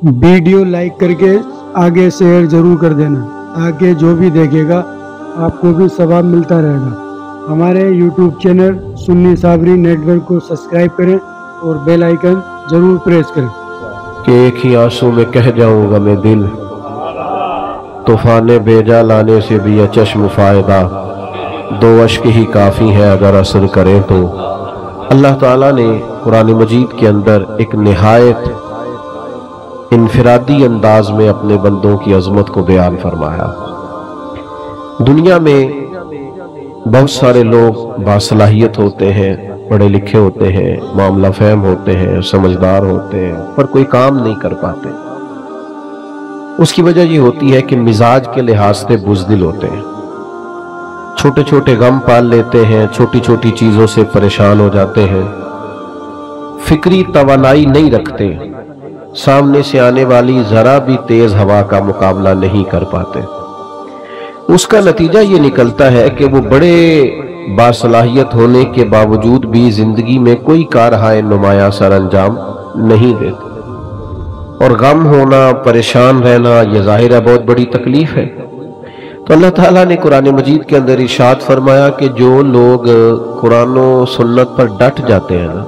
Video like करके आगे share ज़रूर कर देना ताकि जो भी देखेगा आपको भी सवाब मिलता रहेगा। हमारे YouTube channel Sunni Sabri network को सब्सक्राइब करें और बेल आइकन ज़रूर प्रेस करें। कि एक ही आंसू में कह जाऊंगा मैं दिल, तूफान बेजा लाने से भी ये चश्म फायदा, दो अश्क ही काफ़ी है अगर असर करें तो। अल्लाह ताला ने कुरान मजीद के अंदर एक निहायत इनफरादी अंदाज में अपने बंदों की अजमत को बयान फरमाया। दुनिया में बहुत सारे लोग बासलाहियत होते हैं, पढ़े लिखे होते हैं, मामला फहम होते हैं, समझदार होते हैं, पर कोई काम नहीं कर पाते। उसकी वजह ये होती है कि मिजाज के लिहाज से बुज़दिल होते हैं, छोटे छोटे गम पाल लेते हैं, छोटी छोटी चीज़ों से परेशान हो जाते हैं, फिक्री तवानाई नहीं रखते, सामने से आने वाली ज़रा भी तेज़ हवा का मुकाबला नहीं कर पाते। उसका नतीजा ये निकलता है कि वो बड़े बासलाहियत होने के बावजूद भी ज़िंदगी में कोई कारहाय नुमाया सर अंजाम नहीं देते। और गम होना, परेशान रहना, यह ज़ाहिर है बहुत बड़ी तकलीफ है। तो अल्लाह ताला ने कुरान मजीद के अंदर इरशाद फरमाया कि जो लोग कुरान और सुन्नत पर डट जाते हैं ना,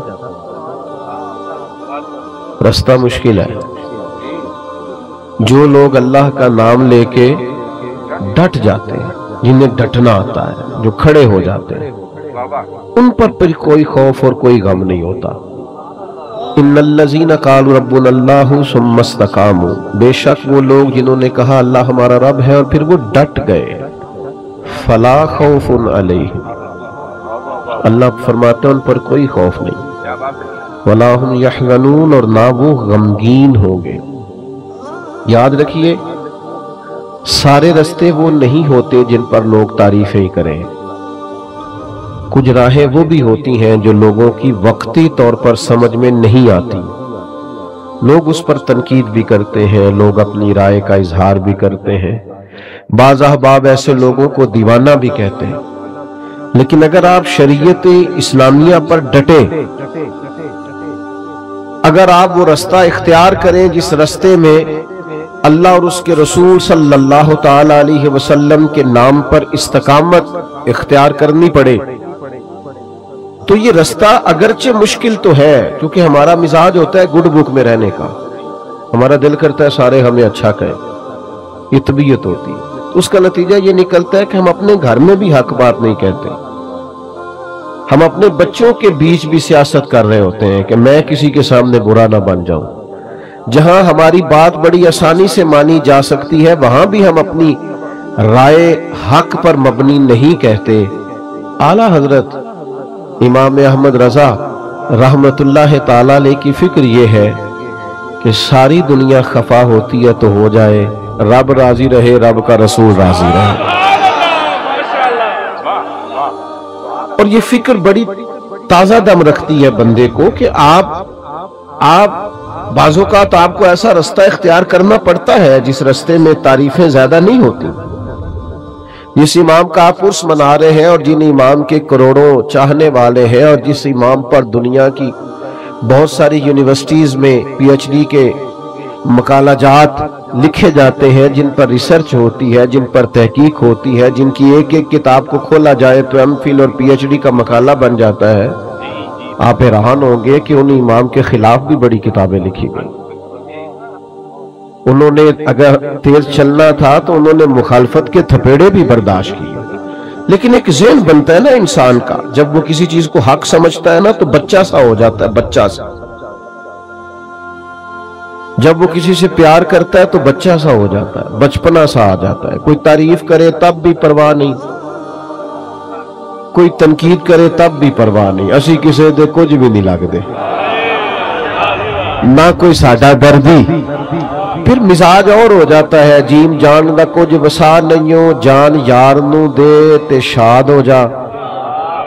रास्ता मुश्किल है। जो लोग अल्लाह का नाम लेके डट जाते हैं, जिन्हें डटना आता है, जो खड़े हो जाते हैं, उन पर फिर कोई खौफ और कोई गम नहीं होता। इन्नल्लज़ीना क़ालू रब्बुनल्लाहु सुम्मा इस्तक़ामू, बेशक वो लोग जिन्होंने कहा अल्लाह हमारा रब है और फिर वो डट गए, फला खौफुन अलैहिम, अल्लाह फरमाते हैं उन पर कोई खौफ नहीं, वला हुम यहज़नून, और ना वो गमगीन होंगे। याद रखिए, सारे रास्ते वो नहीं होते जिन पर लोग तारीफें ही करें। कुछ राहें वो भी होती हैं जो लोगों की वक्ती तौर पर समझ में नहीं आती, लोग उस पर तनकीद भी करते हैं, लोग अपनी राय का इजहार भी करते हैं, बाज़ अहबाब ऐसे लोगों को दीवाना भी कहते हैं। लेकिन अगर आप शरीयत इस्लामिया पर डटे, अगर आप वो रास्ता इख्तियार करें जिस रास्ते में अल्लाह और उसके रसूल सल्लल्लाहु ताला अलैहि वसल्लम के नाम पर इस्तकामत इख्तियार करनी पड़े, तो ये रास्ता अगरचे मुश्किल तो है, क्योंकि हमारा मिजाज होता है गुड बुक में रहने का, हमारा दिल करता है सारे हमें अच्छा कहें, ये तबीयत होती है। तो उसका नतीजा ये निकलता है कि हम अपने घर में भी हक बात नहीं कहते, हम अपने बच्चों के बीच भी सियासत कर रहे होते हैं कि मैं किसी के सामने बुरा ना बन जाऊं। जहां हमारी बात बड़ी आसानी से मानी जा सकती है, वहां भी हम अपनी राय हक पर मबनी नहीं कहते। आला हजरत इमाम अहमद रजा रहमतुल्लाह ताला अलैह की फिक्र ये है कि सारी दुनिया खफा होती है तो हो जाए, रब राजी रहे, रब का रसूल राजी रहे। और ये फिक्र बड़ी ताजा दम रखती है बंदे को कि आप बाज़ औक़ात आपको ऐसा रास्ता इख्तियार करना पड़ता है जिस रास्ते में तारीफें ज्यादा नहीं होती। जिस इमाम का आप उर्स मना रहे हैं और जिन इमाम के करोड़ों चाहने वाले हैं, और जिस इमाम पर दुनिया की बहुत सारी यूनिवर्सिटीज में पीएचडी के मकालाजात लिखे जाते हैं, जिन पर रिसर्च होती है, जिन पर तहकीक होती है, जिनकी एक एक किताब को खोला जाए तो एमफिल और पीएचडी का मकाला बन जाता है, आप हैरान होंगे कि उन इमाम के खिलाफ भी बड़ी किताबें लिखी गई। उन्होंने अगर तेज चलना था तो उन्होंने मुखालफत के थपेड़े भी बर्दाश्त किए। लेकिन एक ज़हन बनता है ना इंसान का, जब वो किसी चीज को हक समझता है ना तो बच्चा सा हो जाता है, बच्चा सा। जब वो किसी से प्यार करता है तो बच्चा सा हो जाता है, बचपना सा आ जाता है। कोई तारीफ करे तब भी परवाह नहीं, कोई तनकीद करे तब भी परवाह नहीं, असी किसी दे कुछ भी नहीं लगते, ना कोई साडा दर्दी। फिर मिजाज और हो जाता है, जीम जान दा कुछ वसा नहीं हो, जान यार नू दे ते शाद हो जा,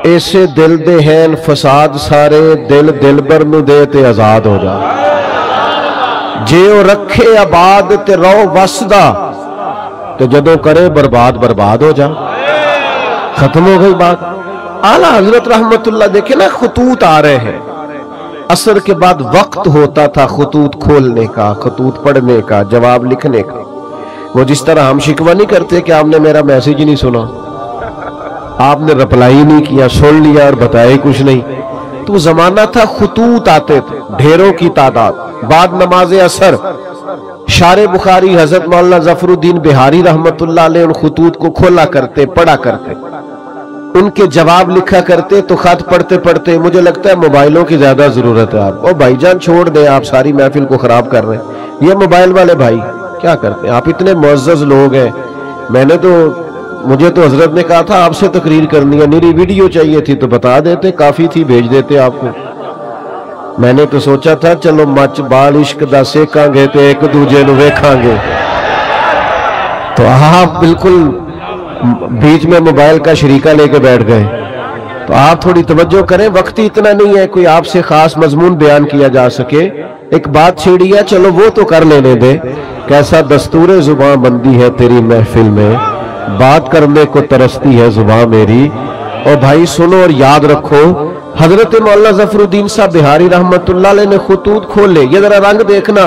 ऐसे दिल दे हैं फसाद सारे, दिल दिलबर नू दे ते आजाद हो जा। जे ओ रखे आबाद ते रहो वसदा, ते जदों करे बर्बाद बर्बाद हो जा। खत्म हो गई बात। आला हजरत रहमतुल्लाह देखे ना, खतूत आ रहे हैं, असर के बाद वक्त होता था खतूत खोलने का, खतूत पढ़ने का, जवाब लिखने का। वो जिस तरह हम शिकवा नहीं करते कि आपने मेरा मैसेज ही नहीं सुना, आपने रिप्लाई ही नहीं किया, सुन लिया और बताया कुछ नहीं। तो जमाना था खतूत आते थे ढेरों की तादाद। बाद नमाज असर शारे बुखारी हजरत मौलाना जफरुद्दीन बिहारी रहमतुल्लाह अलैह उन खतूत को खोला करते, पढ़ा करते, उनके जवाब लिखा करते। तो खत पढ़ते पढ़ते मुझे लगता है मोबाइलों की ज्यादा जरूरत है। आप ओ भाईजान छोड़ दें, आप सारी महफिल को खराब कर रहे हैं। ये मोबाइल वाले भाई क्या करते हैं? आप इतने मुअज़्ज़ज़ लोग हैं। मुझे तो हजरत ने कहा था आपसे तकरीर करनी है, मेरी वीडियो चाहिए थी तो बता देते, काफी थी, भेज देते आपको। मैंने तो सोचा था चलो मच बाल इश्क दा सेकांगे ते एक दूजे नु वेखांगे। तो आप बिल्कुल बीच में मोबाइल का शरीका लेके बैठ गए। तो आप थोड़ी तवज्जो करें, वक्त ही इतना नहीं है कोई आपसे खास मजमून बयान किया जा सके। एक बात छेड़ी है, चलो वो तो कर लेने दे। कैसा दस्तूरे जुबां बंदी है तेरी महफिल में, बात करने को तरसती है जुबां मेरी। और भाई सुनो और याद रखो, हजरत मौलाना जफरुद्दीन साहब बिहारी रहमतुल्लाह अलैह ने खतूत खोले। ये जरा रंग देखना,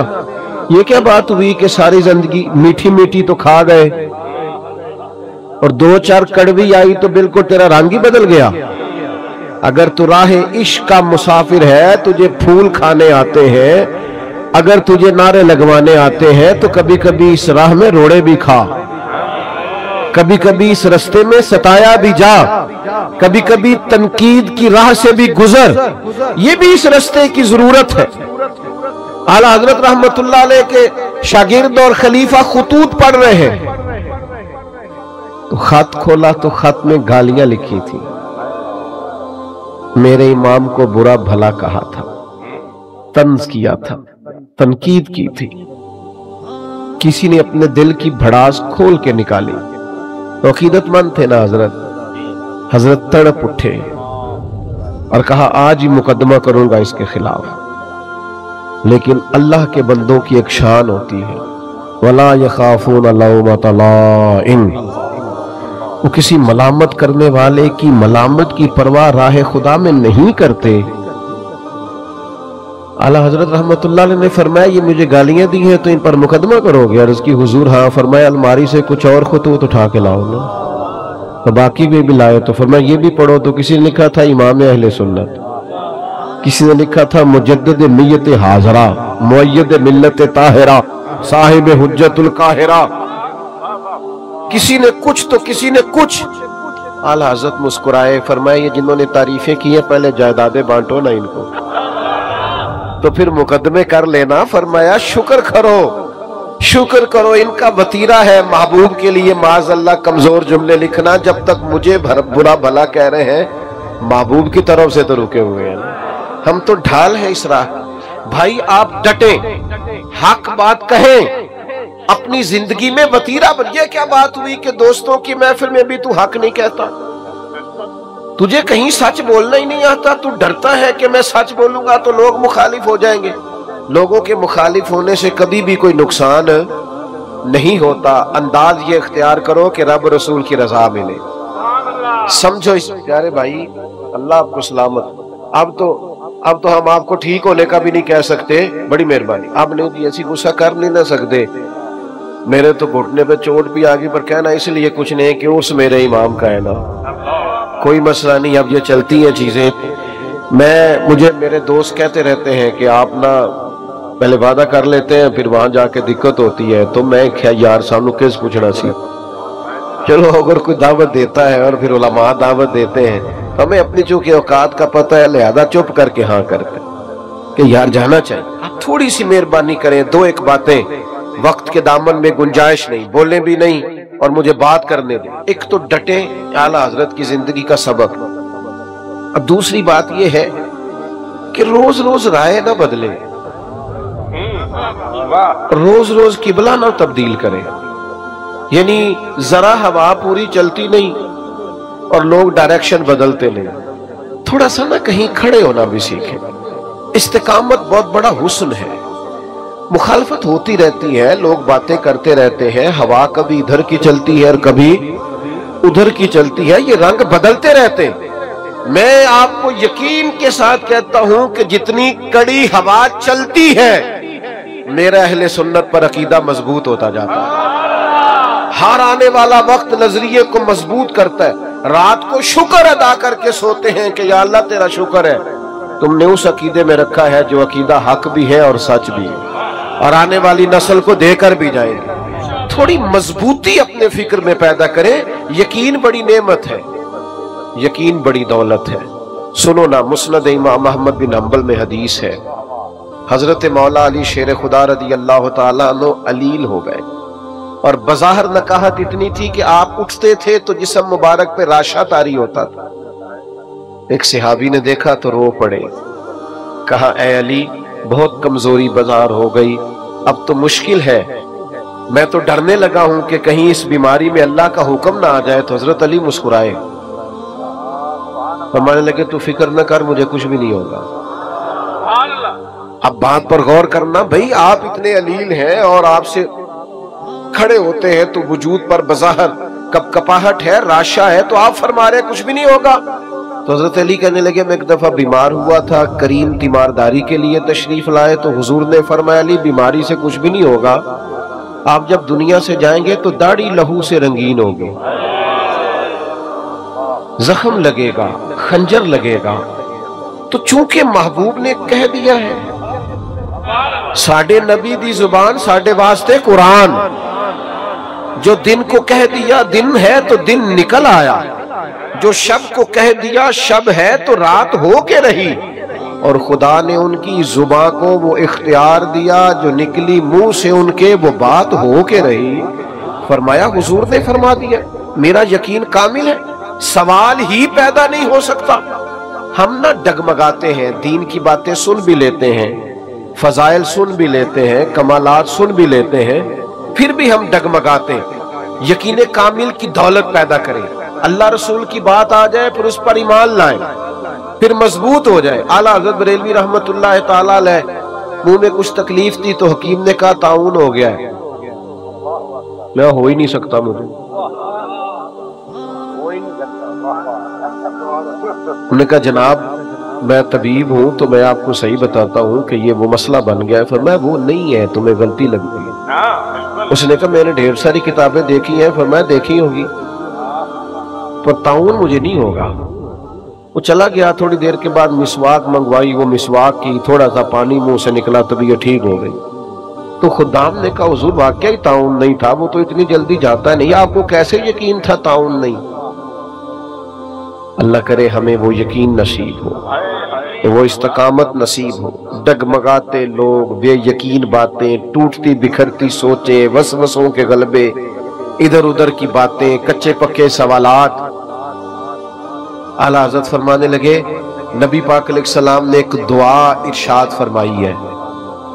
ये क्या बात हुई कि सारी जिंदगी मीठी मीठी तो खा गए और दो चार कड़वी आई तो बिल्कुल तेरा रंग ही बदल गया। अगर तू राह इश्क का मुसाफिर है, तुझे फूल खाने आते हैं, अगर तुझे नारे लगवाने आते हैं, तो कभी कभी इस राह में रोड़े भी खा, कभी कभी इस रास्ते में सताया भी जा, कभी कभी तनकीद की राह से भी गुजर। ये भी इस रास्ते की जरूरत है। आला हजरत रहमतुल्लाह अलैह के शागिर्द और खलीफा खतूत पढ़ रहे हैं। तो खत खोला तो खत में गालियां लिखी थी। मेरे इमाम को बुरा भला कहा था, तंज किया था, तनकीद की थी। किसी ने अपने दिल की भड़ास खोल के निकाली। अकीदतमंद थे ना हजरत तड़प उठे और कहा आज ही मुकदमा करूंगा इसके खिलाफ। लेकिन अल्लाह के बंदों की एक शान होती है, वला यखाफून लौमत लाइम। वो किसी मलामत करने वाले की मलामत की परवाह राह खुदा में नहीं करते। आला हजरत रहमतुल्लाह अलैह ने फरमाया ये मुझे गालियां दी हैं तो इन पर मुकदमा करोगे? अर्ज की हुजूर हाँ। फरमाया अलमारी से कुछ और खतूत उठा के लाओ ना। तो बाकी भी लाए तो फरमाया ये भी पढ़ो। तो किसी ने लिखा था इमाम अहले सुन्नत, किसी ने लिखा था मुजद्दिद नियत हाजरा, मुअय्यद मिल्लत ताहिरा, साहिब हुज्जतुल काहिरा। किसी ने कुछ तो किसी ने कुछ। आला हजरत मुस्कुराए, फरमाया ये जिन्होंने तारीफें की हैं पहले जायदादें बांटो ना इनको, तो फिर मुकदमे कर लेना। फरमाया शुक्र करो, शुक्र करो, इनका वतीरा है महबूब के लिए माज़अल्लाह कमजोर जुमले लिखना। जब तक मुझे बुरा भला कह रहे हैं, महबूब की तरफ से तो रुके हुए हैं। हम तो ढाल है इस राह। भाई आप डटे, हक बात कहें, अपनी जिंदगी में वतीरा बनिए। क्या बात हुई कि दोस्तों की महफिल में भी तू हक नहीं कहता? तुझे कहीं सच बोलना ही नहीं आता, तू डरता है कि मैं सच बोलूंगा तो लोग मुखालिफ हो जाएंगे। लोगों के मुखालिफ होने से कभी भी कोई नुकसान नहीं होता। अंदाज ये इख्तियार करो कि रब रसूल की रजा मिले। समझो इस प्यारे भाई, अल्लाह आपको सलामत। अब तो हम आपको ठीक होने का भी नहीं कह सकते, बड़ी मेहरबानी। आप नहीं जी ऐसी गुस्सा कर नहीं ना सकते। मेरे तो घुटने पे चोट भी आ गई, पर कहना इसलिए कुछ नहीं कि उस मेरे इमाम का है ना, कोई मसला नहीं। अब ये चलती हैं चीजें। मुझे मेरे दोस्त कहते रहते हैं कि आप ना पहले वादा कर लेते हैं फिर वहां जाके दिक्कत होती है। तो मैं क्या यार सानू किस पूछना सी। चलो अगर कोई दावत देता है और फिर उलमा दावत देते हैं, हमें अपनी चूंकि औकात का पता है, लिहाजा चुप करके हाँ करते कि यार जाना चाहिए। आप थोड़ी सी मेहरबानी करें, दो एक बातें, वक्त के दामन में गुंजाइश नहीं, बोले भी नहीं और मुझे बात करने दें। एक तो डटे, आला हजरत की जिंदगी का सबक। अब दूसरी बात यह है कि रोज रोज राय ना बदले, रोज रोज किबला ना तब्दील करें। यानी जरा हवा पूरी चलती नहीं और लोग डायरेक्शन बदलते नहीं। थोड़ा सा ना कहीं खड़े होना भी सीखें। इस्तिकामत बहुत बड़ा हुस्न है। मुखालफत होती रहती है, लोग बातें करते रहते हैं, हवा कभी इधर की चलती है और कभी उधर की चलती है, ये रंग बदलते रहते हैं। میں آپ کو یقین کے ساتھ کہتا ہوں کہ جتنی کڑی ہوا چلتی ہے میرا اہل سنت پر عقیدہ مضبوط ہوتا جاتا ہے. ہر آنے والا وقت نظریے کو مضبوط کرتا ہے. رات کو شکر ادا کر کے سوتے ہیں کہ یا اللہ تیرا شکر ہے تم نے اس عقیدے میں رکھا ہے جو عقیدہ حق بھی ہے اور سچ بھی ہے اور آنے والی نسل کو دے کر بھی جائیں گے. تھوڑی مضبوطی اپنے فکر میں پیدا کریں. یقین بڑی نعمت ہے, یقین بڑی دولت ہے. سنو نا, مسند امام احمد بن حنبل میں حدیث ہے, حضرت مولا علی شیر خدا رضی اللہ تعالیٰ عنہ علیل ہو گئے اور بظاہر نکاحت اتنی تھی کہ آپ اٹھتے تھے تو جسم مبارک پہ راشا طاری ہوتا تھا. ایک صحابی نے دیکھا تو رو پڑے, کہا اے علی بہت کمزوری بظاہر ہو گئی, اب تو مشکل ہے, میں تو ڈرنے لگا ہوں کہ کہیں اس بیماری میں اللہ کا حکم نہ آ جائے. تو حضرت علی مسکرائے, فرمانے لگے تو فکر نہ کر, مجھے کچھ بھی نہیں ہوگا. اب بات پر غور کرنا, بھئی آپ اتنے علیل ہیں اور آپ سے کھڑے ہوتے ہیں تو وجود پر بظاہر کپ کپاہٹ ہے, راشا ہے, تو آپ فرما رہے کچھ بھی نہیں ہوگا. تو حضرت علی کہنے لگے میں ایک دفعہ بیمار ہوا تھا, کریم تیمارداری کے لیے تشریف لائے تو حضور نے فرمایا علی بیماری سے کچھ بھی نہیں ہوگا, آپ جب دنیا سے جائیں گے تو داڑھی لہو سے رنگین ہوگی, زخم لگے گا, خنجر لگے گا. تو چونکہ محبوب نے کہہ دیا ہے, ساڈے نبی دی زبان ساڈے واسطے قرآن, جو دن کو کہہ دیا دن ہے تو دن نکل آیا, جو شب کو کہہ دیا شب ہے تو رات ہو کے رہی, اور خدا نے ان کی زبان کو وہ اختیار دیا جو نکلی منہ سے ان کے وہ بات ہو کے رہی. فرمایا حضور نے فرما دیا, میرا یقین کامل ہے, سوال ہی پیدا نہیں ہو سکتا. ہم نہ ڈگمگاتے ہیں, دین کی باتیں سن بھی لیتے ہیں, فضائل سن بھی لیتے ہیں, کمالات سن بھی لیتے ہیں, پھر بھی ہم ڈگمگاتے ہیں. یقین کامل کی دولت پیدا کریں, اللہ رسول کی بات آ جائے پھر اس پر ایمان لائیں, پھر مضبوط ہو جائے. اعلیٰ حضرت بریلوی رحمت اللہ تعالیٰ علیہ منہ میں کچھ تکلیف تھی تو حکیم نے کہا طاعون ہو گیا ہے. میں ہو ہی نہیں سکتا, مجھے انہوں نے کہا جناب میں طبیب ہوں تو میں آپ کو صحیح بتاتا ہوں کہ یہ وہ مسئلہ بن گیا ہے. فرمایا وہ نہیں ہے, تمہیں غلطی لگتی ہے. اس نے کہا میں نے ڈھیر ساری کتابیں دیکھی ہیں. فرمایا دیکھی ہوگی پر طاعون مجھے نہیں ہوگا. وہ چلا گیا, تھوڑی دیر کے بعد مسواک منگوائی, وہ مسواک کی, تھوڑا سا پانی منہ سے نکلا, طبیعت ٹھیک ہو گئی. تو خدام نے کہا حضور واقعی طاعون نہیں تھا, وہ تو اتنی جلدی جاتا نہیں, آپ کو کیسے یقین تھا طاعون نہیں؟ اللہ کرے ہمیں وہ یقین نصیب ہو, وہ استقامت نصیب ہو. ڈگمگاتے لوگ, بے یقین باتیں, ٹوٹتی بکھرتی سوچیں, وسوسوں کے غلبے, ادھر ادھر کی باتیں, کچے پکے سوالات. اعلیٰ حضرت فرمانے لگے نبی پاک علیہ السلام نے ایک دعا ارشاد فرمائی ہے,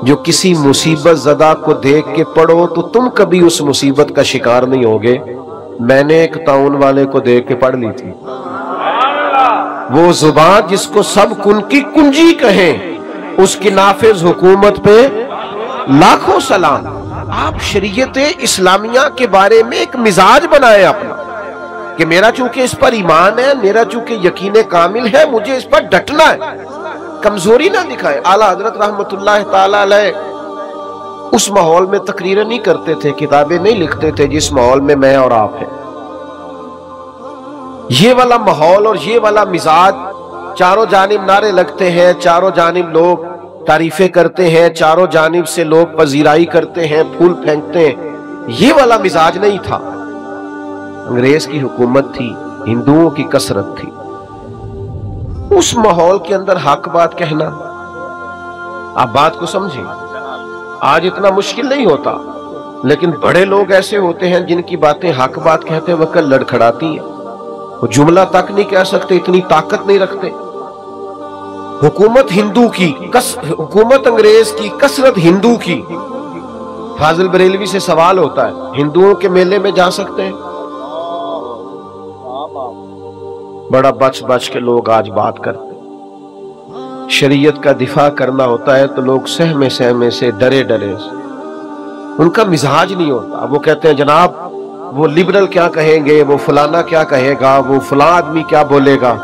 جو کسی مصیبت زدہ کو دیکھ کے پڑھو تو تم کبھی اس مصیبت کا شکار نہیں ہوگے. میں نے ایک طاعون والے کو دیکھ کے پڑھ لی تھی. وہ زبان جس کو سب کن کی کنجی کہیں, اس کی نافذ حکومت پہ لاکھوں سلام. آپ شریعت اسلامیہ کے بارے میں ایک مزاج بنائے اپنا کہ میرا چونکہ اس پر ایمان ہے, میرا چونکہ یقین کامل ہے, مجھے اس پر ڈٹنا ہے, کمزوری نہ دکھائے. اعلیٰ حضرت رحمت اللہ تعالیٰ علیہ اس ماحول میں تقریریں نہیں کرتے تھے, کتابیں نہیں لکھتے تھے جس ماحول میں میں اور آپ ہیں. یہ والا ماحول اور یہ والا مزاج, چاروں جانب نعرے لگتے ہیں, چاروں جانب لوگ تعریفیں کرتے ہیں, چاروں جانب سے لوگ پذیرائی کرتے ہیں, پھول پھینکتے ہیں, یہ والا مزاج نہیں تھا. انگریز کی حکومت تھی, ہندوؤں کی کثرت تھی. اس ماحول کے اندر حق بات کہنا, آپ بات کو سمجھیں, آج اتنا مشکل نہیں ہوتا, لیکن بڑے لوگ ایسے ہوتے ہیں جن کی باتیں حق بات کہتے وقت لڑکھڑاتی ہیں. وہ جملہ تک نہیں کہہ سکتے, اتنی طاقت نہیں رکھتے. حکومت ہندو کی, حکومت انگریز کی, کثرت ہندو کی. فاضل بریلوی سے سوال ہوتا ہے ہندوؤں کے میلے میں جا سکتے ہیں؟ بڑا بچ بچ کے لوگ آج بات کرتے. شریعت کا دفاع کرنا ہوتا ہے تو لوگ سہمے سہمے سے, ڈرے ڈرے سے, ان کا مزاج نہیں ہوتا. وہ کہتے ہیں جناب وہ لبرل کیا کہیں گے, وہ فلانا کیا کہے گا, وہ فلاں آدمی کیا بولے گا.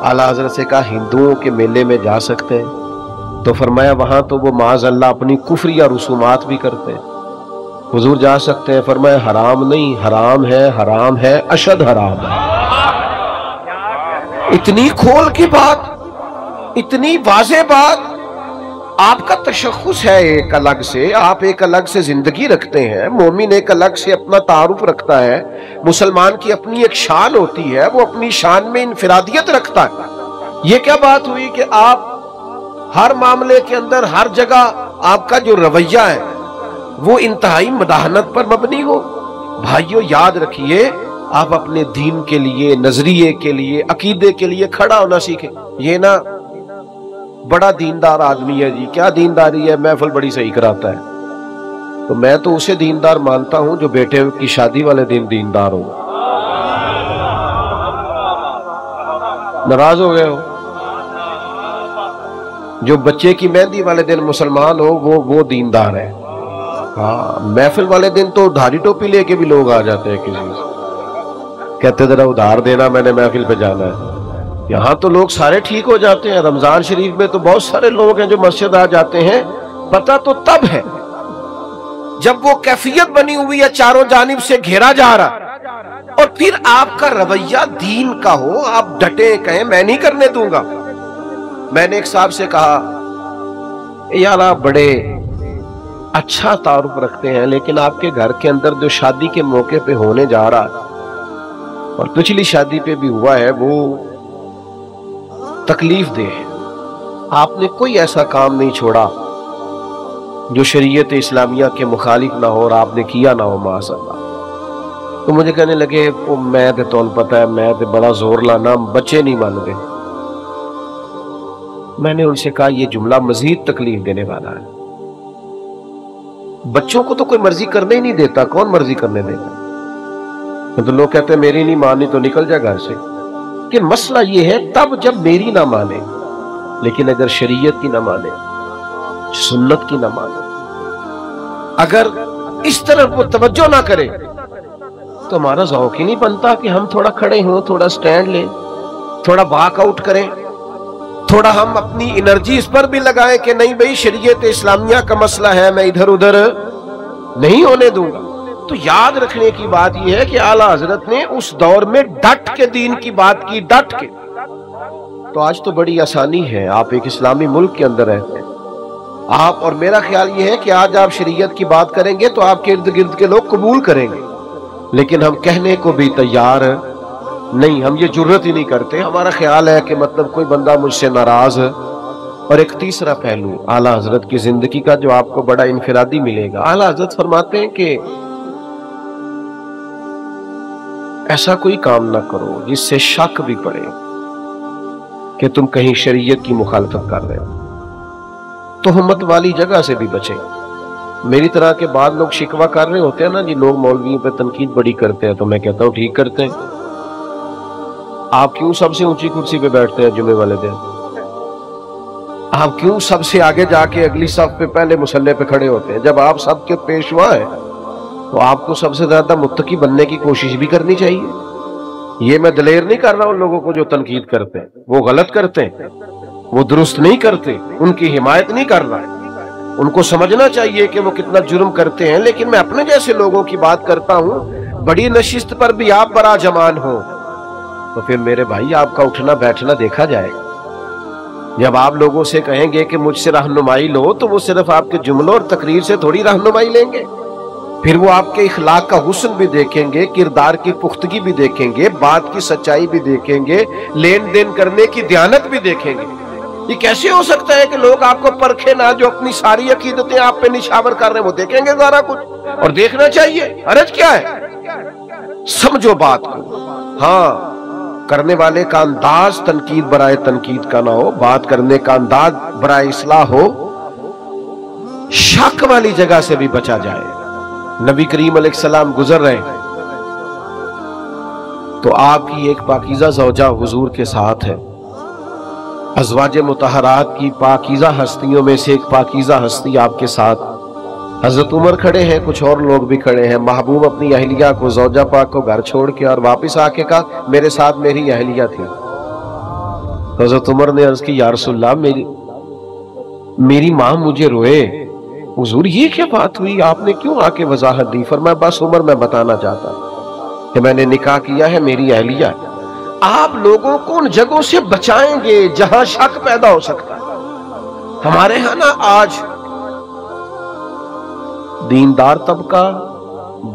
आला हजरत से कहा हिंदुओं के मेले में जा सकते हैं? तो फरमाया वहां तो वो माज़ अल्लाह अपनी कुफरी या रसूमात भी करते हैं, हुजूर जा सकते हैं? फरमाया हराम नहीं, हराम है, अशद हराम है। इतनी खोल की बात, इतनी वाज़े बात। आपका तशख़्ख़ुस है एक अलग से, आप एक अलग से जिंदगी रखते हैं, मोमिन एक अलग से अपना तारुफ रखता है, मुसलमान की अपनी एक शान होती है, वो अपनी शान में इनफिरादियत रखता है। ये क्या बात हुई कि आप हर मामले के अंदर हर जगह आपका जो रवैया है वो इंतहाई मदाहनत पर मबनी हो? भाइयों याद रखिए, आप अपने दीन के लिए, नजरिए के लिए, अकीदे के लिए खड़ा होना सीखें। ये ना बड़ा दीनदार आदमी है जी, क्या दीनदारी है, महफिल बड़ी सही कराता है। तो मैं तो उसे दीनदार मानता हूं जो बेटे की शादी वाले दिन दीनदार हो। नाराज हो गए हो? जो बच्चे की मेहंदी वाले दिन मुसलमान हो वो दीनदार है। हाँ, महफिल वाले दिन तो धारी टोपी लेके भी लोग आ जाते हैं, किसी से कहते जरा उधार देना, मैंने महफिल पे जाना है। यहाँ तो लोग सारे ठीक हो जाते हैं। रमजान शरीफ में तो बहुत सारे लोग हैं जो मस्जिद आ जाते हैं। पता तो तब है जब वो कैफियत बनी हुई है, चारों जानिब से घेरा जा रहा, और फिर आपका रवैया दीन का हो, आप डटे कहें मैं नहीं करने दूंगा। मैंने एक साहब से कहा, यार आप बड़े अच्छा तारुफ रखते हैं, लेकिन आपके घर के अंदर जो शादी के मौके पे होने जा रहा है और पिछली शादी पे भी हुआ है, वो तकलीफ दे है। आपने कोई ऐसा काम नहीं छोड़ा जो शरीयत इस्लामिया के मुखालिफ ना हो और आपने किया ना हो माशाअल्लाह। तो मुझे कहने लगे वो मैं तो पता है, मैं तो बड़ा जोर लाना, बच्चे नहीं मान गए। मैंने उनसे कहा ये जुमला मजीद तकलीफ देने वाला है। बच्चों को तो कोई मर्जी करने ही नहीं देता, कौन मर्जी करने देता? तो लोग कहते हैं मेरी नहीं मानी तो निकल जा घर से। कि मसला ये है तब जब मेरी ना माने, लेकिन अगर शरीयत की ना माने, सुन्नत की ना माने, अगर इस तरफ वो तवज्जो ना करे, तो हमारा ज़ौक़ ही नहीं बनता कि हम थोड़ा खड़े हों, थोड़ा स्टैंड लें, थोड़ा वॉकआउट करें, थोड़ा हम अपनी एनर्जी इस पर भी लगाएं कि नहीं भाई शरीयत इस्लामिया का मसला है, मैं इधर उधर नहीं होने दूंगा। तो याद रखने की बात यह है कि आला हजरत ने उस दौर में डट के दीन की बात की, डट के। तो आज तो बड़ी आसानी है, आप एक इस्लामी मुल्क के अंदर रहते हैं आप, और मेरा ख्याल यह है कि आज आप शरीयत की बात करेंगे तो आपके इर्द गिर्द के लोग कबूल करेंगे, लेकिन हम कहने को भी तैयार नहीं, हम ये जुर्रत ही नहीं करते। हमारा ख्याल है कि मतलब कोई बंदा मुझसे नाराज है। और एक तीसरा पहलू आला हजरत की जिंदगी का जो आपको बड़ा इनफिरादी मिलेगा। आला हजरत फरमाते हैं कि ऐसा कोई काम ना करो जिससे शक भी पड़े कि तुम कहीं शरीयत की मुखालफत कर रहे हो। तोहमत वाली जगह से भी बचें। मेरी तरह के बाद लोग शिकवा कर रहे होते हैं ना जी, लोग मौलवियों पे तनकीद बड़ी करते हैं, तो मैं कहता हूँ ठीक करते हैं। आप क्यों सबसे ऊंची कुर्सी पे बैठते हैं जुमे वाले दिन? आप क्यों सबसे आगे जाके अगली सफ पे पहले मुसल्ले पे खड़े होते हैं? जब आप सबके पेशवा हैं तो आपको सबसे ज्यादा मुत्तकी बनने की कोशिश भी करनी चाहिए। ये मैं दलेर नहीं कर रहा उन लोगों को जो तनकीद करते हैं, वो गलत करते हैं, वो दुरुस्त नहीं करते, उनकी हिमायत नहीं कर रहा है। उनको समझना चाहिए कि वो कितना जुर्म करते हैं, लेकिन मैं अपने जैसे लोगों की बात करता हूं। बड़ी नशिस्त पर भी आप बड़ा जमान हो तो फिर मेरे भाई आपका उठना बैठना देखा जाएगा। जब आप लोगों से कहेंगे कि मुझसे रहनुमाई लो, तो वो सिर्फ आपके जुमलों और तकरीर से थोड़ी रहनुमाई लेंगे, फिर वो आपके इखलाक का हुस्न भी देखेंगे, किरदार की पुख्तगी भी देखेंगे, बात की सच्चाई भी देखेंगे, लेन देन करने की दयानत भी देखेंगे। ये कैसे हो सकता है कि लोग आपको परखे ना, जो अपनी सारी अकीदतें आप पे निशावर कर रहे हैं वो देखेंगे सारा कुछ, और देखना चाहिए, हरज क्या है? समझो बात को। हाँ, करने वाले का अंदाज तनकीद बराए तनकीद का ना हो, बात करने का अंदाज बराए इस्लाह हो, शक वाली जगह से भी बचा जाए। नबी करीम अलैहिस्सलाम गुजर रहे तो आपकी एक पाकीज़ा ज़ौजा हुजूर के साथ है। अज़वाज मुतहरात की पाकीज़ा हस्तियों में से एक पाकीज़ा हस्ती आपके साथ। हजरत उमर खड़े हैं, कुछ और लोग भी खड़े हैं। महबूब अपनी अहलिया को, ज़ौजा पाक को घर छोड़ के और वापस आके कहा मेरे साथ मेरी अहलिया थी। حضرت عمر نے عرض کی یا رسول اللہ میری ماں مجھے روئے۔ حضور یہ کیا بات ہوئی، آپ نے کیوں آ کے وضاحت دی؟ فرمایا بس عمر میں بتانا چاہتا کہ میں نے نکاح کیا ہے، میری اہلیہ ہے۔ آپ لوگوں کو ان جگہوں سے بچائیں گے جہاں شک پیدا ہو سکتا ہے۔ ہمارے ہاں نا آج دیندار طبقہ،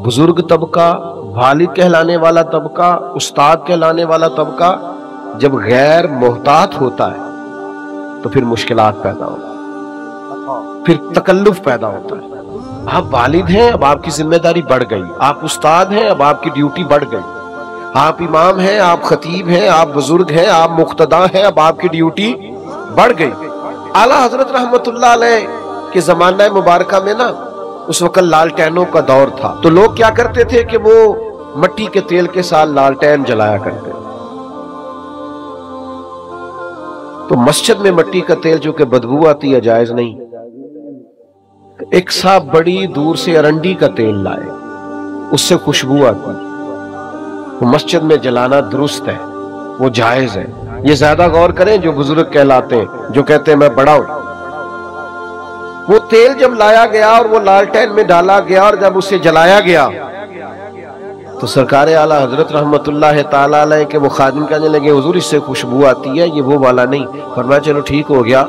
بزرگ طبقہ، والد کہلانے والا طبقہ، استاد کہلانے والا طبقہ جب غیر محتاط ہوتا ہے تو پھر مشکلات پیدا ہوتا ہے، پھر تکلف پیدا ہوتا ہے۔ آپ والد ہیں، اب آپ کی ذمہ داری بڑھ گئی، آپ استاد ہیں، اب آپ کی ڈیوٹی بڑھ گئی، آپ امام ہیں، آپ خطیب ہیں، آپ بزرگ ہیں، آپ مقتدی ہیں، اب آپ کی ڈیوٹی بڑھ گئی۔ اعلیٰ حضرت رحمت اللہ علیہ کے زمانہ مبارکہ میں نا اس وقت لالٹینوں کا دور تھا، تو لوگ کیا کرتے تھے کہ وہ مٹی کے تیل کے ساتھ لالٹین جلایا کرتے، تو مسجد میں مٹی کا تیل جو کہ بدبو آتی ہے جائز نہیں۔ ایک صاحب بڑی دور سے ارنڈی کا تیل لائے، اس سے خوشبو آتی، وہ مسجد میں جلانا درست ہے، وہ جائز ہے۔ یہ زیادہ غور کریں جو بزرگ کہلاتے ہیں، جو کہتے ہیں میں بڑا ہوں۔ وہ تیل جب لایا گیا اور وہ لالٹین میں ڈالا گیا اور جب اسے جلایا گیا تو سرکار اعلیٰ حضرت رحمت اللہ تعالیٰ علیہ کے وہ خادم کہنے لگے حضور اس سے خوشبو آتی ہے، یہ وہ والا نہیں۔ فرمایا چلو ٹھیک ہو گیا،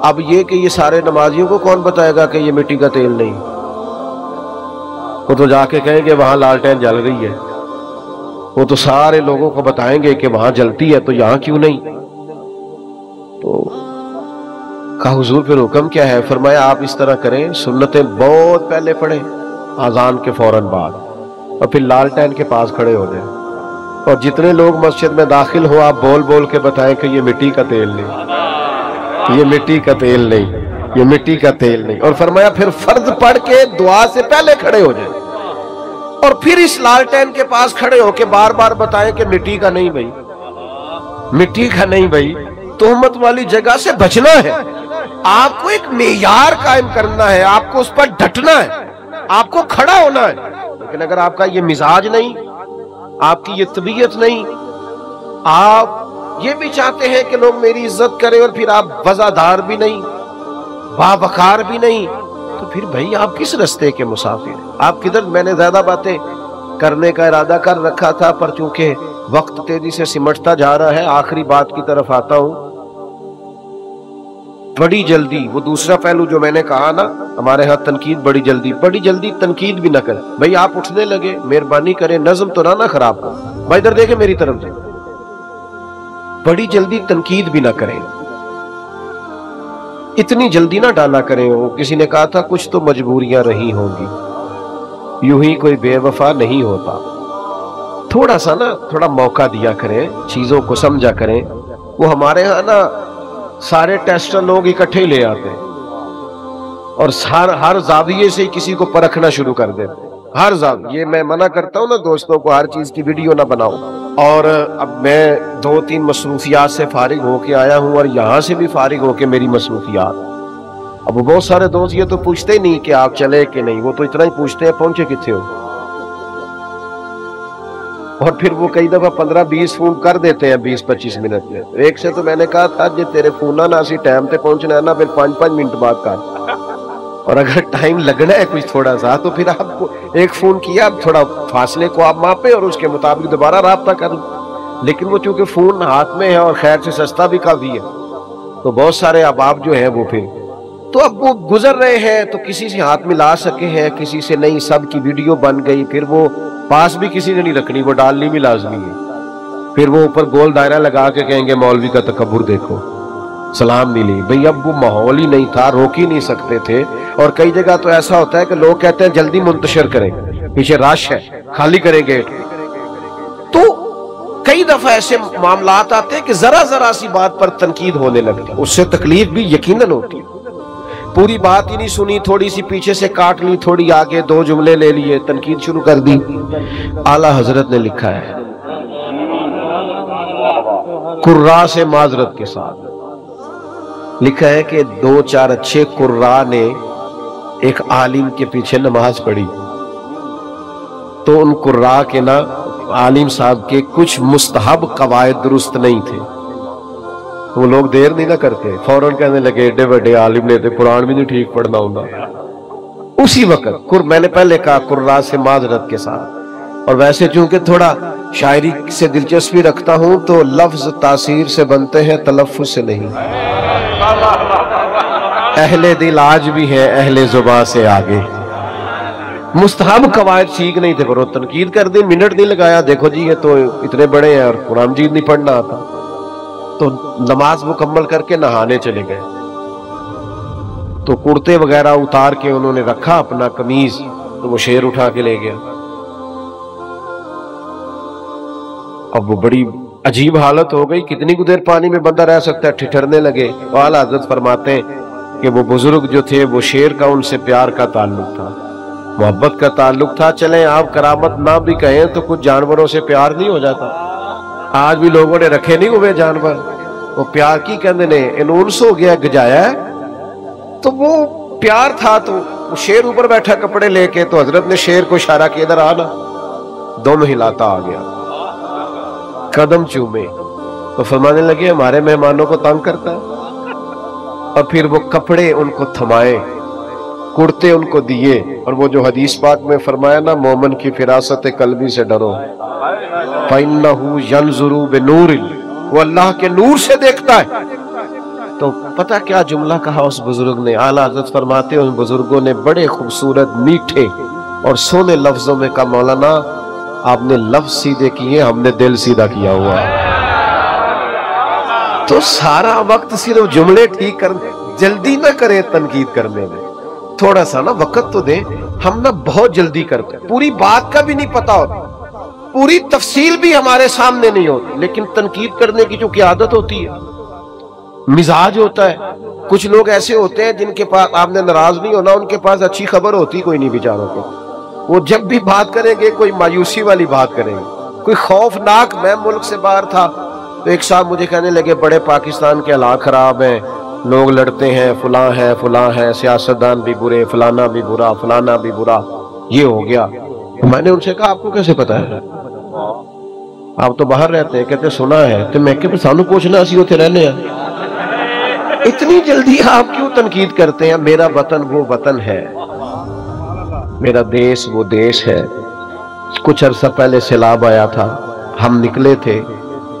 اب یہ کہ یہ سارے نمازیوں کو کون بتائے گا کہ یہ مٹی کا تیل نہیں؟ وہ تو جا کے کہیں گے وہاں لالٹین جل رہی ہے، وہ تو سارے لوگوں کو بتائیں گے کہ وہاں جلتی ہے تو یہاں کیوں نہیں؟ تو کہا حضور پھر حکم کیا ہے؟ فرمایا آپ اس طرح کریں، سنتیں بہت پہلے پڑھیں اذان کے فوراً بعد، اور پھر لالٹین کے پاس کھڑے ہو جائیں، اور جتنے لوگ مسجد میں داخل ہو آپ بول بول کے بتائیں کہ یہ مٹی کا تیل نہیں، یہ مٹی کا تیل نہیں، یہ مٹی کا تیل نہیں۔ اور فرمایا پھر فرض پڑھ کے دعا سے پہلے کھڑے ہو جائیں، اور پھر اس لالٹین کے پاس کھڑے ہو کے بار بار بتائیں کہ مٹی کا نہیں بھائی، مٹی کا نہیں بھائی۔ تہمت والی جگہ سے بچنا ہے، آپ کو ایک معیار قائم کرنا ہے، آپ کو اس پر ڈٹنا ہے، آپ کو کھڑا ہونا ہے۔ لیکن اگر آپ کا یہ مزاج نہیں، آپ کی یہ طبیعت نہیں، آپ یہ بھی چاہتے ہیں کہ لوگ میری عزت کریں اور پھر آپ وزادار بھی نہیں، باوقار بھی نہیں، تو پھر بھائی آپ کس رستے کے مسافر ہیں؟ آپ کدھر؟ میں نے زیادہ باتیں کرنے کا ارادہ کر رکھا تھا، پر چونکہ وقت تیزی سے سمٹتا جا رہا ہے آخری بات کی طرف آتا ہوں۔ بڑی جلدی، وہ دوسرا پہلو جو میں نے کہا نا، ہمارے ہاں تنقید بڑی جلدی تنقید بھی نہ کریں۔ بھائی آپ اٹھنے لگے، مہربانی کریں نظم تو نہ خراب ہو، بھائی ادھر دیکھیں میری طرف سے، بڑی جلدی تنقید بھی نہ کریں، اتنی جلدی نہ ڈالا کریں۔ کسی نے کہا تھا کچھ تو مجبوریاں رہی ہوں گی، یوں ہی کوئی بے وفا نہیں ہوتا۔ تھوڑا موقع دیا کریں، چیزوں کو سمجھا کریں۔ وہ ہمارے ہاں نا سارے ٹیسٹر لوگ اکٹھے لے آتے ہیں اور ہر زاویے سے کسی کو پرکھنا شروع کر دیتے ہیں، ہر زاویے۔ یہ میں منع کرتا ہوں نا دوستوں کو ہر چیز کی ویڈیو نہ بناؤ۔ اور اب میں 2-3 مصروفیات سے فارغ ہو کے آیا ہوں، اور یہاں سے بھی فارغ ہو کے میری مصروفیات۔ اب بہت سارے دوست یہ تو پوچھتے ہی نہیں کہ آپ چلے کہ نہیں، وہ تو اتنا ہی پوچھتے ہیں پہنچے کتنے ہو، اور پھر وہ کئی دفعہ 15-20 فون کر دیتے ہیں 20-25 منٹ میں۔ ایک سے تو میں نے کہا تھا جی تیرے فون نہ اسی ٹائم تے پہنچنا ہے نا، پھر 5-5 منٹ بعد کر، اور اگر ٹائم لگنا ہے کچھ تھوڑا سا تو پھر آپ کو ایک فون کیا، اب تھوڑا فاصلے کو آپ ماپیں اور اس کے مطابق دوبارہ رابطہ کر لیں۔ لیکن وہ چونکہ فون ہاتھ میں ہے اور خیر سے سستا بھی کافی ہے، تو بہت سارے احباب جو ہیں وہ پھر تو اب وہ گزر رہے ہیں، تو کسی سے ہاتھ ملا سکے ہیں، کسی سے نہیں، سب کی ویڈیو بن گئی، پھر وہ پاس بھی کسی نے نہیں رکھنی، وہ ڈالنی بھی لازمی ہے۔ پھر وہ اوپر گول دائرہ لگا کے کہیں گے مولوی کا تکبر دیکھو، سلام نہیں لی۔ بھئی اب وہ ماحول ہی نہیں تھا، روک ہی نہیں سکتے تھے۔ اور کئی جگہ تو ایسا ہوتا ہے کہ لوگ کہتے ہیں جلدی منتشر کریں، پیچھے رش ہے، خالی کریں گیٹ۔ تو کئی دفعہ ایسے معاملات آتے ہیں کہ ذرا سی بات پر تنقید ہونے لگتی ہے، اس سے تکلیف بھی یقیناً ہوتی ہے۔ پوری بات ہی نہیں سنی، تھوڑی سی پیچھے سے کاٹ لی، تھوڑی آگے 2 جملے لے لیے، تنقید شروع کر دی۔ اعلیٰ حضرت نے لکھا ہے قراء سے معذرت کے ساتھ، لکھا ہے کہ 2-4 اچھے قراء نے ایک عالم کے پیچھے نماز پڑھی، تو ان قراء کے نا عالم صاحب کے کچھ مستحب قواعد درست نہیں تھے، وہ لوگ دیر نہیں نہ کرتے، فوراً کہنے لگے ایڈے بڑے عالم نے تھے، قرآن بھی نہیں ٹھیک پڑھنا ہوگا۔ اسی وقت میں نے پہلے کہا قرآن سے معذرت کے ساتھ، اور ویسے چونکہ تھوڑا شاعری سے دلچسپی رکھتا ہوں تو لفظ تاثیر سے بنتے ہیں، تلفظ سے نہیں۔ اہل دل آج بھی ہے اہل زباں سے آگے۔ مستحب قواعد سیکھ نہیں تھے، پر وہ تنقید کر دی، منٹ نہیں لگایا، دیکھو جی یہ تو اتنے بڑے ہیں اور قرآن مجید نہیں پڑھنا آتا، تو نماز مکمل کر کے نہانے چلے گئے، تو کرتے وغیرہ اتار کے انہوں نے رکھا اپنا قمیض، تو وہ شیر اٹھا کے لے گیا۔ اب وہ بڑی عجیب حالت ہو گئی، کتنی کو دیر پانی میں بندہ رہ سکتا ہے، ٹھٹھرنے لگے۔ اعلیٰ حضرت فرماتے ہیں کہ وہ بزرگ جو تھے وہ شیر کا ان سے پیار کا تعلق تھا، محبت کا تعلق تھا۔ چلیں آپ کرامت نہ بھی کہیں تو کچھ جانوروں سے پیار نہیں ہو جاتا؟ آج بھی لوگوں نے رکھے نہیں ہوئے جانور، وہ پیار کی کہندے نے انونس ہو گیا، گجایا ہے، تو وہ پیار تھا۔ تو وہ شیر اوپر بیٹھا کپڑے لے کے، تو حضرت نے شیر کو اشارہ کیا ادھر آنا، دم ہلاتا آ گیا، قدم چومے، تو فرمانے لگے ہمارے مہمانوں کو تنگ کرتا ہے۔ اور پھر وہ کپڑے ان کو تھمائے، کرتے ان کو دیے، اور وہ جو حدیث پاک میں فرمایا نا مومن کی فراست قلبی سے ڈرو، فَإِنَّهُ يَنْظُرُ بِنُورٍ، وہ اللہ کے نور سے دیکھتا ہے۔ تو پتہ کیا جملہ کہا اس بزرگ نے؟ اعلیٰ حضرت فرماتے ہیں ان بزرگوں نے بڑے خوبصورت میٹھے اور سونے لفظوں میں کہا مولانا آپ نے لفظ سیدھے کیے، ہم نے دل سیدھا کیا ہوا ہے۔ تو سارا وقت صرف جملے ٹھیک کرنے، جلدی نہ کریں تنقید کرنے میں، تھوڑا سا نا وقت تو دیں۔ ہم نا بہت جلدی کرتے ہیں، پوری بات کا بھی نہیں پتا ہوتا، پوری تفصیل بھی ہمارے سامنے نہیں ہوتی، لیکن تنقید کرنے کی جو کی عادت ہوتی ہے، مزاج ہوتا ہے۔ کچھ لوگ ایسے ہوتے ہیں جن کے پاس آپ نے ناراض نہیں ہونا، ان کے پاس اچھی خبر ہوتی کوئی نہیں بیچاروں کو، وہ جب بھی بات کریں گے کوئی مایوسی والی بات کریں گے، کوئی خوفناک۔ میں ملک سے باہر تھا تو ایک صاحب مجھے کہنے لگے بڑے پاکستان کے حالات خراب ہیں، لوگ لڑتے ہیں، فلاں ہے، سیاستدان بھی برے، فلانا بھی برا، فلانا بھی برا، یہ ہو گیا۔ میں نے ان سے کہا آپ کو کیسے پتا ہے؟ آپ تو باہر رہتے ہیں۔ کہتے سنا ہے۔ تو میں کہ سانو پوچھنا، اسی ہوتے رہنے ہیں، اتنی جلدی آپ کیوں تنقید کرتے ہیں؟ میرا وطن وہ وطن ہے، میرا دیش وہ دیش ہے۔ کچھ عرصہ پہلے سیلاب آیا تھا، ہم نکلے تھے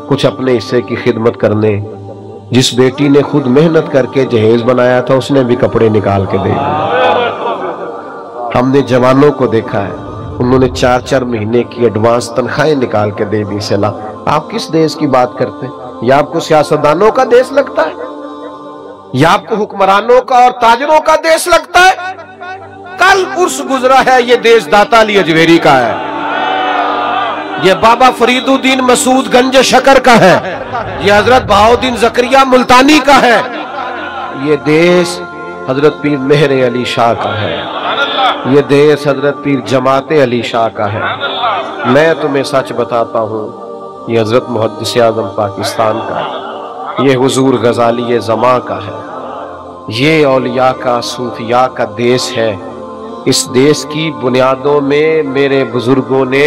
کچھ اپنے حصے کی خدمت کرنے۔ جس بیٹی نے خود محنت کر کے جہیز بنایا تھا اس نے بھی کپڑے نکال کے دے دیے۔ ہم نے جوانوں کو دیکھا ہے، انہوں نے 4 مہینے کی ایڈوانس تنخواہیں نکال کے دے دی۔ آپ کس دیش کی بات کرتے ہیں؟ یا آپ کو سیاستدانوں کا دیش لگتا ہے، یا آپ کو حکمرانوں کا اور تاجروں کا دیش لگتا ہے؟ کل عرس گزرا ہے، یہ دیش داتا علی اجویری کا ہے، یہ بابا فرید الدین مسعود گنج شکر کا ہے، یہ حضرت بہاؤالدین زکریا ملتانی کا ہے، یہ دیش حضرت پیر مہر علی شاہ کا ہے، یہ دیش حضرت پیر جماعت علی شاہ کا ہے۔ میں تمہیں سچ بتاتا ہوں، یہ حضرت محدث اعظم پاکستان کا ہے، یہ حضور غزالی زماں کا ہے، یہ اولیاء کا صوفیاء کا دیش ہے۔ اس دیش کی بنیادوں میں میرے بزرگوں نے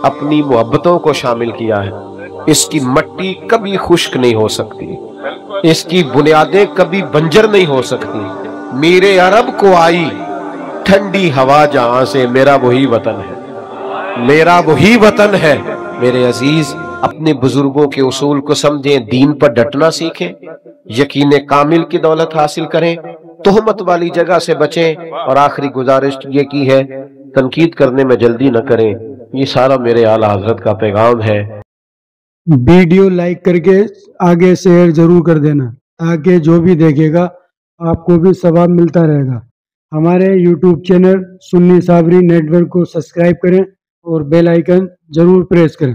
اپنی محبتوں کو شامل کیا ہے۔ اس کی مٹی کبھی خشک نہیں ہو سکتی، اس کی بنیادیں کبھی بنجر نہیں ہو سکتی۔ میرے عرب کو آئی ٹھنڈی ہوا جہاں سے، میرا وہی وطن ہے، میرا وہی وطن ہے۔ میرے عزیز، اپنے بزرگوں کے اصول کو سمجھیں، دین پر ڈٹنا سیکھیں، یقین کامل کی دولت حاصل کریں، تہمت والی جگہ سے بچیں، اور آخری گزارش یہ کی ہے تنقید کرنے میں جلدی نہ کریں۔ یہ سارا میرے اعلیٰ حضرت کا پیغام ہے۔ ویڈیو لائک کر کے آگے شیئر ضرور کر دینا، تاکہ جو بھی دیکھے گا آپ کو بھی ثواب ملتا رہے گا۔ ہمارے یوٹیوب چینل سنی صابری نیٹ ورک کو سبسکرائب کریں اور بیل آئیکن ضرور پریس کریں۔